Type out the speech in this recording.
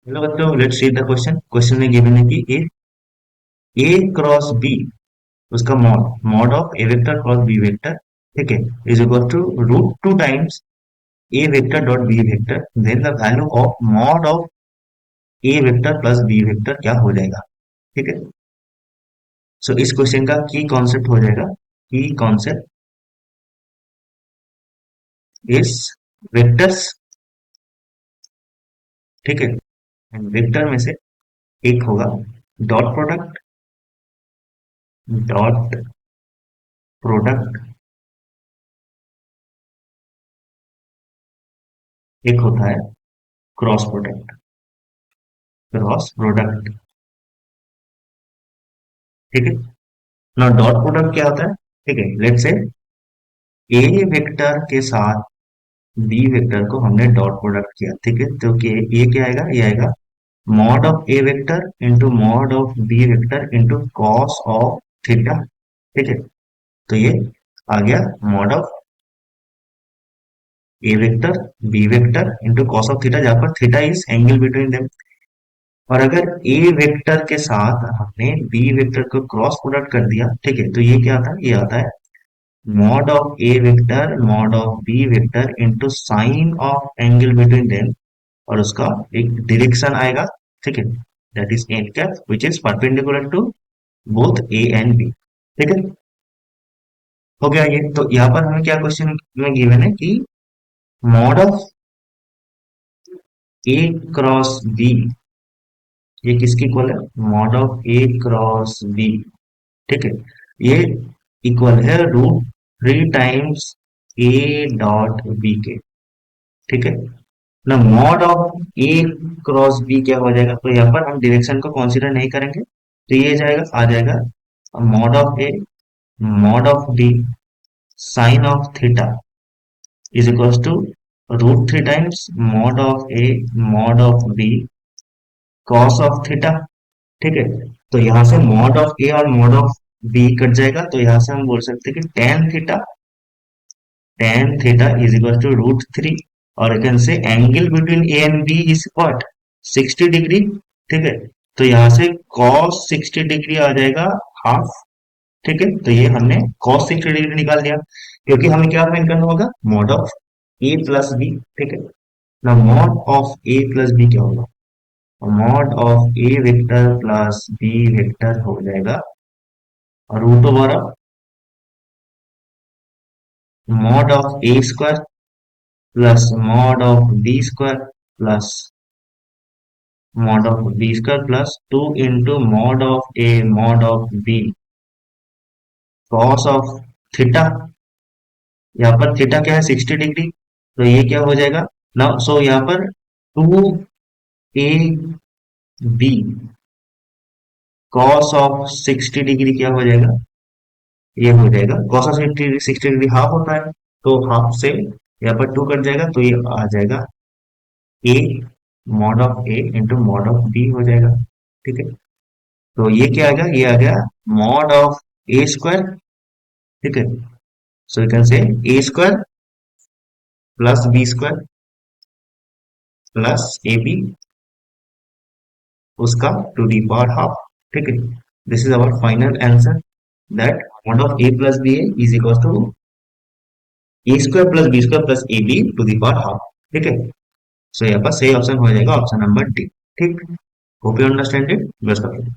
Hello बच्चों, let's see the question. Question में given है कि ए क्रॉस बी, उसका mod mod of A vector cross B vector, ठीक है, is equal to root two times A vector dot B vector, then the value of mod of A vector plus B vector क्या हो जाएगा। ठीक है, सो इस question का की कॉन्सेप्ट हो जाएगा, की कॉन्सेप्ट इस वेक्टर्स, ठीक है, एंड वेक्टर में से एक होगा डॉट प्रोडक्ट, डॉट प्रोडक्ट, एक होता है क्रॉस प्रोडक्ट, क्रॉस प्रोडक्ट, ठीक है ना। डॉट प्रोडक्ट क्या होता है, ठीक है, लेट्स से ए वेक्टर के साथ बी वेक्टर को हमने डॉट प्रोडक्ट किया, ठीक है, तो ये क्या आएगा, ये आएगा mod of A vector into mod of B vector into cos of theta, ठीक है। तो ये आ गया mod of A vector B vector into cos of theta, जहां पर theta is angle between them. और अगर ए वेक्टर के साथ हमने बी वेक्टर को क्रॉस प्रोडक्ट कर दिया, ठीक है, तो ये क्या आता है, ये आता है mod of A vector mod of B vector into sine of angle between them, और उसका एक डायरेक्शन आएगा, ठीक है, that is N cap which is perpendicular to both A and B, ठीक है। हो गया ये। तो यहाँ पर हमें क्या क्वेश्चन में गिवन है कि mod of A cross B, ये किसकी इक्वल है, mod of A cross B, ठीक है, ये इक्वल है root three times A dot B के, ठीक है ना। Mod of A cross B क्या हो जाएगा, तो यहाँ पर हम डायरेक्शन को कंसीडर नहीं करेंगे, तो ये जाएगा, आ जाएगा mod of A mod of B sine of theta is equals to root three times mod of A mod of B cos of theta, ठीक है। तो यहाँ से मॉड ऑफ ए और मॉड ऑफ बी कट जाएगा, तो यहाँ से हम बोल सकते हैं कि tan theta is equal to root three, और I can say angle between A and B is what, 60 degree, ठीक है। तो यहाँ से cos 60 डिग्री आ जाएगा हाफ, ठीक है। तो ये हमने cos 60 डिग्री निकाल दिया, क्योंकि हमें क्या फाइंड करना होगा, mod of A plus B, ठीक है ना। Mod of A plus B क्या होगा, mod of A vector plus B vector हो जाएगा root over mod of A square plus mod of B square plus mod of B square plus two into mod of A mod of B cos of theta. यहाँ पर theta क्या है, 60 degree, तो ये क्या हो जाएगा ना, सो यहाँ पर two A B cos of 60 degree क्या हो जाएगा, ये हो जाएगा कॉस ऑफ 60 डिग्री हाफ होता है, तो हाफ से यहाँ पर टू कट जाएगा, तो ये आ जाएगा A mod of A into mod of B हो जाएगा, ठीक है। तो ये क्या आ गया, ये आ गया मॉड ऑफ ए स्क्वायर, ठीक है। सो you can say A square plus B square plus A B, उसका टू दी पावर हाफ, ठीक है। This is our final answer, that mod of A plus B is equal to A square plus B square plus A B to the power half, ठीक है। So यहाँ पर सही option हो जाएगा option number D, ठीक। Hope you understand it, best of luck.